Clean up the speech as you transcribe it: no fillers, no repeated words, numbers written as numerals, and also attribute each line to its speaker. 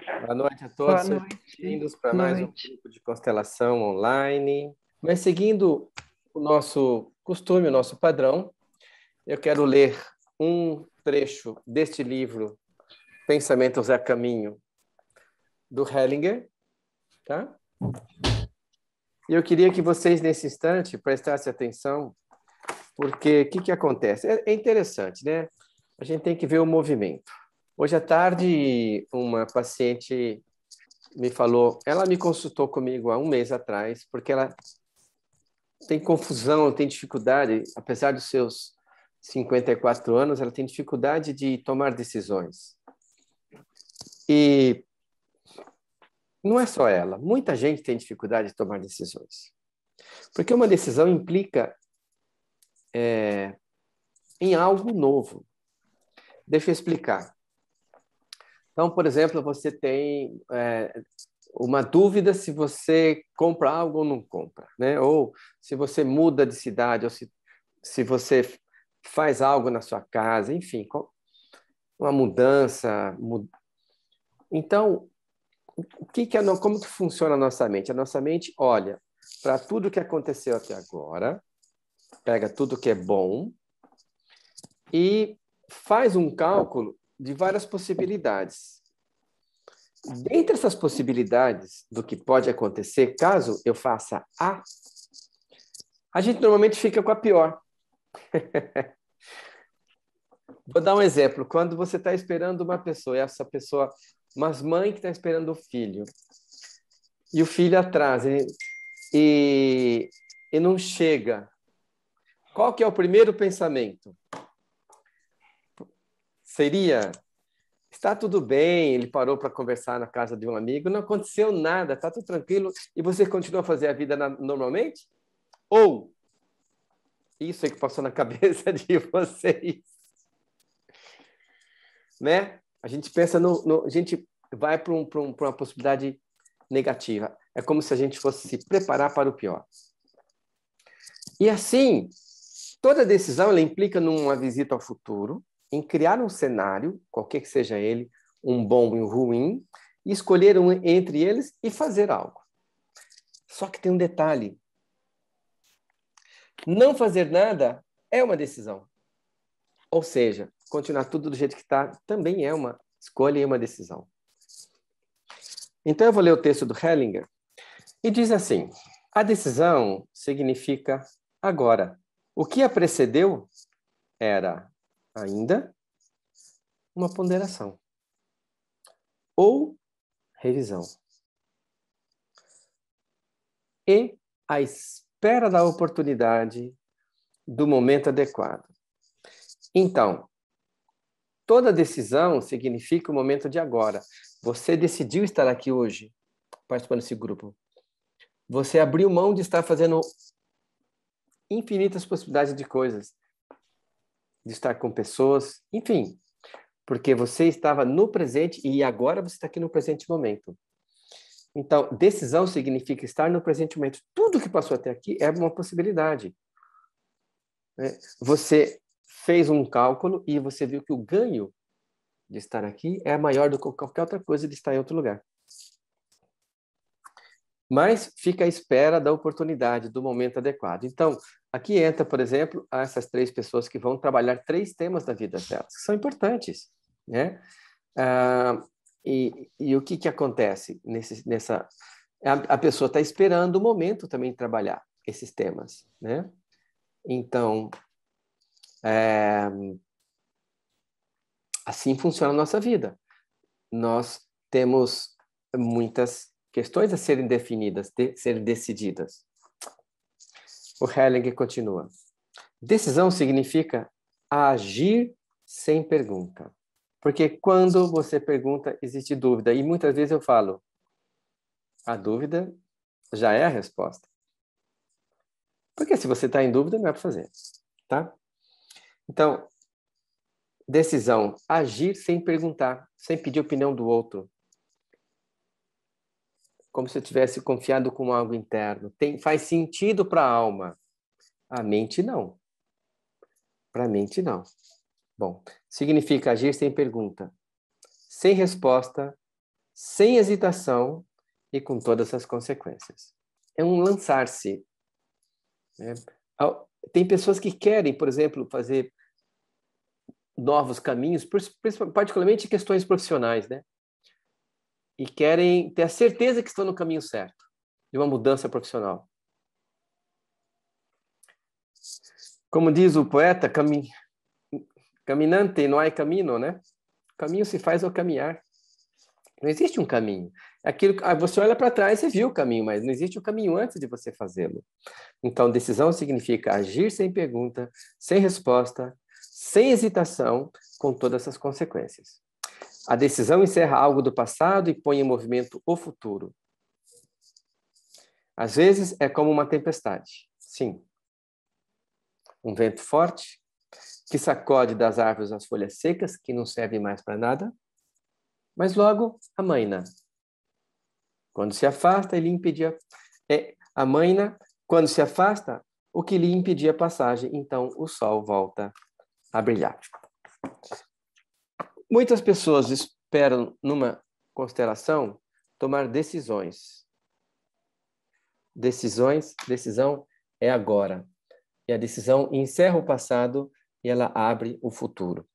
Speaker 1: Boa noite a
Speaker 2: Boa
Speaker 1: todos, sejam
Speaker 2: noite.
Speaker 1: bem-vindos para
Speaker 2: Boa
Speaker 1: mais um
Speaker 2: noite.
Speaker 1: grupo de constelação online. Mas seguindo o nosso costume, o nosso padrão, eu quero ler um trecho deste livro, Pensamentos a Caminho, do Hellinger, tá? E eu queria que vocês, nesse instante, prestassem atenção, porque o que acontece? É interessante, né? A gente tem que ver o movimento. Hoje à tarde, uma paciente me falou, ela me consultou comigo há um mês atrás, porque ela tem confusão, tem dificuldade, apesar dos seus 54 anos, ela tem dificuldade de tomar decisões. E não é só ela, muita gente tem dificuldade de tomar decisões. Porque uma decisão implica em algo novo. Deixa eu explicar. Então, por exemplo, você tem uma dúvida se você compra algo ou não compra, né? Ou se você muda de cidade, ou se você faz algo na sua casa, enfim, uma mudança. Então, como que funciona a nossa mente? A nossa mente olha para tudo que aconteceu até agora, pega tudo que é bom e faz um cálculo de várias possibilidades. Dentre essas possibilidades do que pode acontecer caso eu faça a gente normalmente fica com a pior. Vou dar um exemplo. Quando você está esperando uma pessoa, e essa pessoa, umas mães que está esperando o filho, e o filho atrasa e não chega. Qual que é o primeiro pensamento? Seria, está tudo bem, ele parou para conversar na casa de um amigo, não aconteceu nada, está tudo tranquilo, e você continua a fazer a vida normalmente? Ou isso é que passou na cabeça de vocês? Né? A gente pensa a gente vai para uma possibilidade negativa. É como se a gente fosse se preparar para o pior. E assim, toda decisão ela implica numa visita ao futuro, em criar um cenário, qualquer que seja ele, um bom e um ruim, e escolher um entre eles e fazer algo. Só que tem um detalhe. Não fazer nada é uma decisão. Ou seja, continuar tudo do jeito que está também é uma escolha e uma decisão. Então eu vou ler o texto do Hellinger e diz assim: a decisão significa agora. O que a precedeu era ainda uma ponderação ou revisão. E a espera da oportunidade do momento adequado. Então, toda decisão significa o momento de agora. Você decidiu estar aqui hoje, participando desse grupo. Você abriu mão de estar fazendo infinitas possibilidades de coisas, de estar com pessoas, enfim, porque você estava no presente e agora você está aqui no presente momento. Então, decisão significa estar no presente momento. Tudo que passou até aqui é uma possibilidade. Né? Você fez um cálculo e você viu que o ganho de estar aqui é maior do que qualquer outra coisa de estar em outro lugar. Mas fica à espera da oportunidade, do momento adequado. Então, aqui entra, por exemplo, essas 3 pessoas que vão trabalhar 3 temas da vida delas, que são importantes, né? E o que acontece nessa... A pessoa está esperando o momento também de trabalhar esses temas, né? Então, assim funciona a nossa vida. Nós temos muitas questões a serem definidas, serem decididas. O Hellinger continua. Decisão significa agir sem pergunta. Porque quando você pergunta, existe dúvida. E muitas vezes eu falo, a dúvida já é a resposta. Porque se você está em dúvida, não é para fazer. Tá? Então, decisão, agir sem perguntar, sem pedir opinião do outro. Como se eu tivesse confiado com algo interno. Faz sentido para a alma. A mente não. Para a mente não. Bom, significa agir sem pergunta, sem resposta, sem hesitação e com todas as consequências. É um lançar-se. Né? Tem pessoas que querem, por exemplo, fazer novos caminhos, particularmente em questões profissionais, né? E querem ter a certeza que estão no caminho certo, de uma mudança profissional. Como diz o poeta, caminante não há caminho, né? Caminho se faz ao caminhar. Não existe um caminho. Você olha para trás e viu o caminho, mas não existe um caminho antes de você fazê-lo. Então, decisão significa agir sem pergunta, sem resposta, sem hesitação, com todas essas consequências. A decisão encerra algo do passado e põe em movimento o futuro. Às vezes é como uma tempestade. Sim. Um vento forte que sacode das árvores as folhas secas, que não servem mais para nada, mas logo amaina. Quando se afasta, ele impedia. Amaina, quando se afasta, o que lhe impedia a passagem, então o sol volta a brilhar. Muitas pessoas esperam, numa constelação, tomar decisões. Decisão é agora. E a decisão encerra o passado e ela abre o futuro.